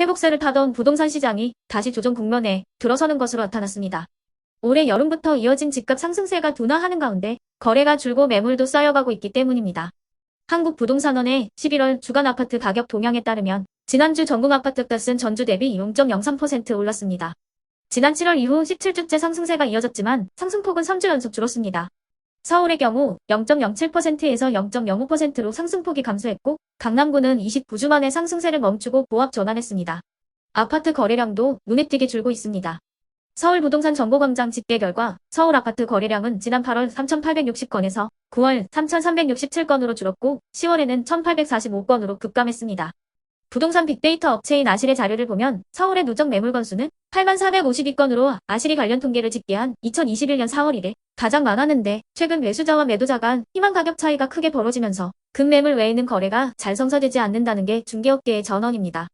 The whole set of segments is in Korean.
회복세를 타던 부동산 시장이 다시 조정 국면에 들어서는 것으로 나타났습니다. 올해 여름부터 이어진 집값 상승세가 둔화하는 가운데 거래가 줄고 매물도 쌓여가고 있기 때문입니다. 한국부동산원의 11월 주간 아파트 가격 동향에 따르면 지난주 전국 아파트 값은 전주 대비 0.03% 올랐습니다. 지난 7월 이후 17주째 상승세가 이어졌지만 상승폭은 3주 연속 줄었습니다. 서울의 경우 0.07%에서 0.05%로 상승폭이 감소했고 강남구는 29주 만에 상승세를 멈추고 보합 전환했습니다. 아파트 거래량도 눈에 띄게 줄고 있습니다. 서울부동산정보광장 집계 결과 서울 아파트 거래량은 지난 8월 3,860건에서 9월 3,367건으로 줄었고 10월에는 1,845건으로 급감했습니다. 부동산 빅데이터 업체인 아실의 자료를 보면 서울의 누적 매물 건수는 8452건으로 아실이 관련 통계를 집계한 2021년 4월 이래 가장 많았는데 최근 매수자와 매도자 간 희망 가격 차이가 크게 벌어지면서 급매물 외에는 거래가 잘 성사되지 않는다는 게 중개업계의 전언입니다.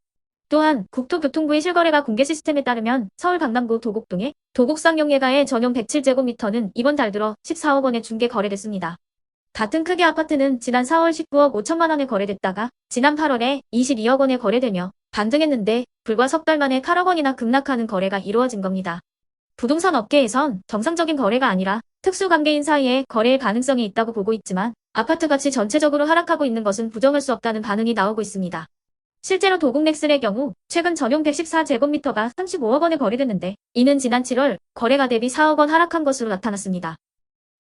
또한 국토교통부의 실거래가 공개 시스템에 따르면 서울 강남구 도곡동의 도곡상용예가의 전용 107제곱미터는 이번 달 들어 14억 원에 중개 거래됐습니다. 같은 크기 아파트는 지난 4월 19억 5천만 원에 거래됐다가 지난 8월에 22억 원에 거래되며 반등했는데 불과 석 달 만에 8억 원이나 급락하는 거래가 이루어진 겁니다. 부동산 업계에선 정상적인 거래가 아니라 특수관계인 사이에 거래의 가능성이 있다고 보고 있지만 아파트 값이 전체적으로 하락하고 있는 것은 부정할 수 없다는 반응이 나오고 있습니다. 실제로 도곡넥슬의 경우 최근 전용 114제곱미터가 35억 원에 거래됐는데 이는 지난 7월 거래가 대비 4억 원 하락한 것으로 나타났습니다.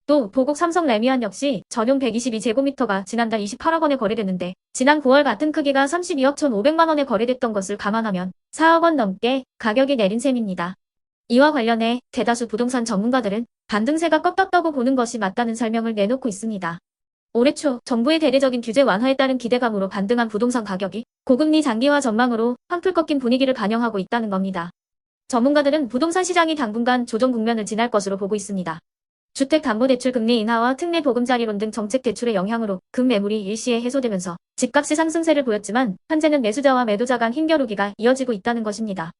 또 도곡 삼성 레미안 역시 전용 122제곱미터가 지난달 28억 원에 거래됐는데 지난 9월 같은 크기가 32억 1,500만 원에 거래됐던 것을 감안하면 4억 원 넘게 가격이 내린 셈입니다. 이와 관련해 대다수 부동산 전문가들은 반등세가 꺾였다고 보는 것이 맞다는 설명을 내놓고 있습니다. 올해 초 정부의 대대적인 규제 완화에 따른 기대감으로 반등한 부동산 가격이 고금리 장기화 전망으로 한풀 꺾인 분위기를 반영하고 있다는 겁니다. 전문가들은 부동산 시장이 당분간 조정 국면을 지날 것으로 보고 있습니다. 주택담보대출 금리 인하와 특례 보금자리론 등 정책 대출의 영향으로 급매물이 일시에 해소되면서 집값이 상승세를 보였지만 현재는 매수자와 매도자 간 힘겨루기가 이어지고 있다는 것입니다.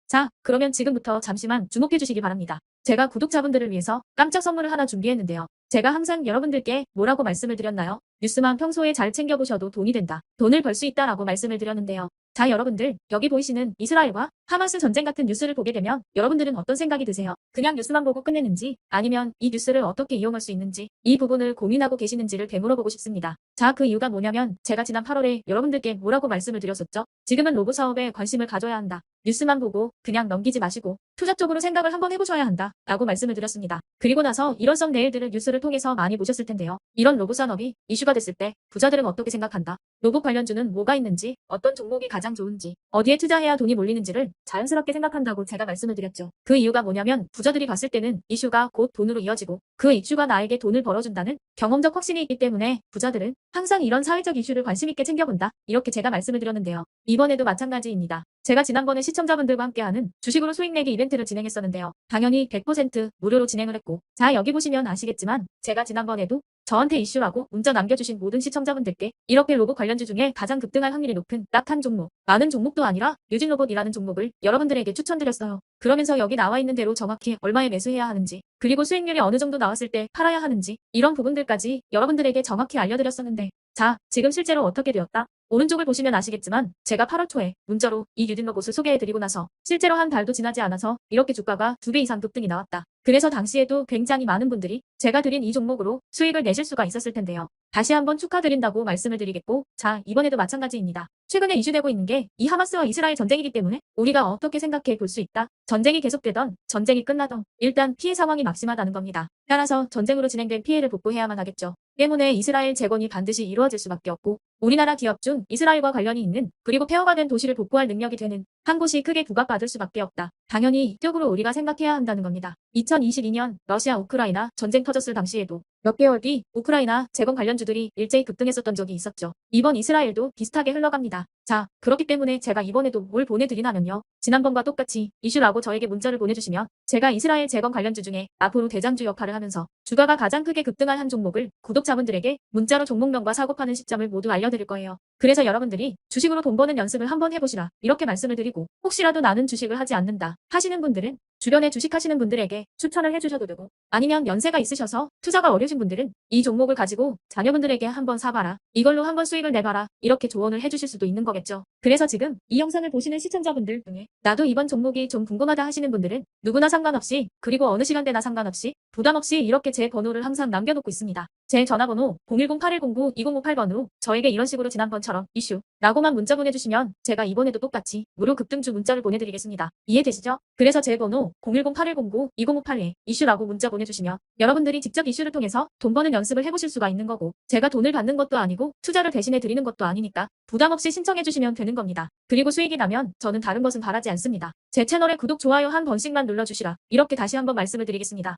자, 그러면 지금부터 잠시만 주목해 주시기 바랍니다. 제가 구독자분들을 위해서 깜짝 선물을 하나 준비했는데요. 제가 항상 여러분들께 뭐라고 말씀을 드렸나요? 뉴스만 평소에 잘 챙겨보셔도 돈이 된다. 돈을 벌 수 있다라고 말씀을 드렸는데요. 자, 여러분들, 여기 보이시는 이스라엘과 하마스 전쟁 같은 뉴스를 보게 되면 여러분들은 어떤 생각이 드세요? 그냥 뉴스만 보고 끝내는지 아니면 이 뉴스를 어떻게 이용할 수 있는지 이 부분을 고민하고 계시는지를 되물어보고 싶습니다. 자, 그 이유가 뭐냐면 제가 지난 8월에 여러분들께 뭐라고 말씀을 드렸었죠? 지금은 로봇 사업에 관심을 가져야 한다. 뉴스만 보고 그냥 넘기지 마시고 투자 쪽으로 생각을 한번 해보셔야 한다 라고 말씀을 드렸습니다. 그리고 나서 이런 썸네일들을 뉴스를 통해서 많이 보셨을 텐데요. 이런 로봇 산업이 이슈가 됐을 때 부자들은 어떻게 생각한다? 로봇 관련주는 뭐가 있는지, 어떤 종목이 가장 좋은지, 어디에 투자해야 돈이 몰리는지를 자연스럽게 생각한다고 제가 말씀을 드렸죠. 그 이유가 뭐냐면 부자들이 봤을 때는 이슈가 곧 돈으로 이어지고 그 이슈가 나에게 돈을 벌어준다는 경험적 확신이 있기 때문에 부자들은 항상 이런 사회적 이슈를 관심 있게 챙겨본다. 이렇게 제가 말씀을 드렸는데요. 이번에도 마찬가지입니다. 제가 지난번에 시청자분들과 함께하는 주식으로 수익 내기 이벤트를 진행했었는데요. 당연히 100% 무료로 진행을 했고 자, 여기 보시면 아시겠지만 제가 지난번에도 저한테 이슈라고 문자 남겨주신 모든 시청자분들께 이렇게 로봇 관련주 중에 가장 급등할 확률이 높은 딱 한 종목, 많은 종목도 아니라 뉴진로봇이라는 종목을 여러분들에게 추천드렸어요. 그러면서 여기 나와 있는 대로 정확히 얼마에 매수해야 하는지, 그리고 수익률이 어느 정도 나왔을 때 팔아야 하는지 이런 부분들까지 여러분들에게 정확히 알려드렸었는데 자, 지금 실제로 어떻게 되었다? 오른쪽을 보시면 아시겠지만 제가 8월 초에 문자로 이 뉴진로봇을 소개해드리고 나서 실제로 한 달도 지나지 않아서 이렇게 주가가 2배 이상 급등이 나왔다. 그래서 당시에도 굉장히 많은 분들이 제가 드린 이 종목으로 수익을 내실 수가 있었을 텐데요. 다시 한번 축하드린다고 말씀을 드리겠고 자, 이번에도 마찬가지입니다. 최근에 이슈되고 있는 게 이 하마스와 이스라엘 전쟁이기 때문에 우리가 어떻게 생각해 볼 수 있다. 전쟁이 계속되던 전쟁이 끝나던 일단 피해 상황이 막심하다는 겁니다. 따라서 전쟁으로 진행된 피해를 복구해야만 하겠죠. 때문에 이스라엘 재건이 반드시 이루어질 수밖에 없고 우리나라 기업 중 이스라엘과 관련이 있는 그리고 폐허가 된 도시를 복구할 능력이 되는 한 곳이 크게 부각받을 수밖에 없다. 당연히 이쪽으로 우리가 생각해야 한다는 겁니다. 2022년 러시아 우크라이나 전쟁 터졌을 당시에도 몇 개월 뒤 우크라이나 재건 관련주들이 일제히 급등했었던 적이 있었죠. 이번 이스라엘도 비슷하게 흘러갑니다. 자, 그렇기 때문에 제가 이번에도 뭘 보내드리냐면요. 지난번과 똑같이 이슈라고 저에게 문자를 보내주시면 제가 이스라엘 재건 관련주 중에 앞으로 대장주 역할을 하면서 주가가 가장 크게 급등할 한 종목을 구독자분들에게 문자로 종목명과 사고파는 시점을 모두 알려드릴 거예요. 그래서 여러분들이 주식으로 돈 버는 연습을 한번 해보시라 이렇게 말씀을 드리고 혹시라도 나는 주식을 하지 않는다 하시는 분들은 주변에 주식하시는 분들에게 추천을 해주셔도 되고, 아니면 연세가 있으셔서 투자가 어려우신 분들은 이 종목을 가지고 자녀분들에게 한번 사봐라, 이걸로 한번 수익을 내봐라, 이렇게 조언을 해주실 수도 있는 거겠죠. 그래서 지금 이 영상을 보시는 시청자분들 중에 나도 이번 종목이 좀 궁금하다 하시는 분들은 누구나 상관없이, 그리고 어느 시간대나 상관없이 부담 없이 이렇게 제 번호를 항상 남겨놓고 있습니다. 제 전화번호 010-8109-2058번으로 저에게 이런 식으로 지난번처럼 이슈 라고만 문자 보내주시면 제가 이번에도 똑같이 무료 급등주 문자를 보내드리겠습니다. 이해되시죠? 그래서 제 번호 010-8109-2058에 이슈라고 문자 보내주시면 여러분들이 직접 이슈를 통해서 돈 버는 연습을 해보실 수가 있는 거고, 제가 돈을 받는 것도 아니고 투자를 대신해 드리는 것도 아니니까 부담 없이 신청해 주시면 되는 겁니다. 그리고 수익이 나면 저는 다른 것은 바라지 않습니다. 제 채널에 구독, 좋아요 한 번씩만 눌러주시라, 이렇게 다시 한번 말씀을 드리겠습니다.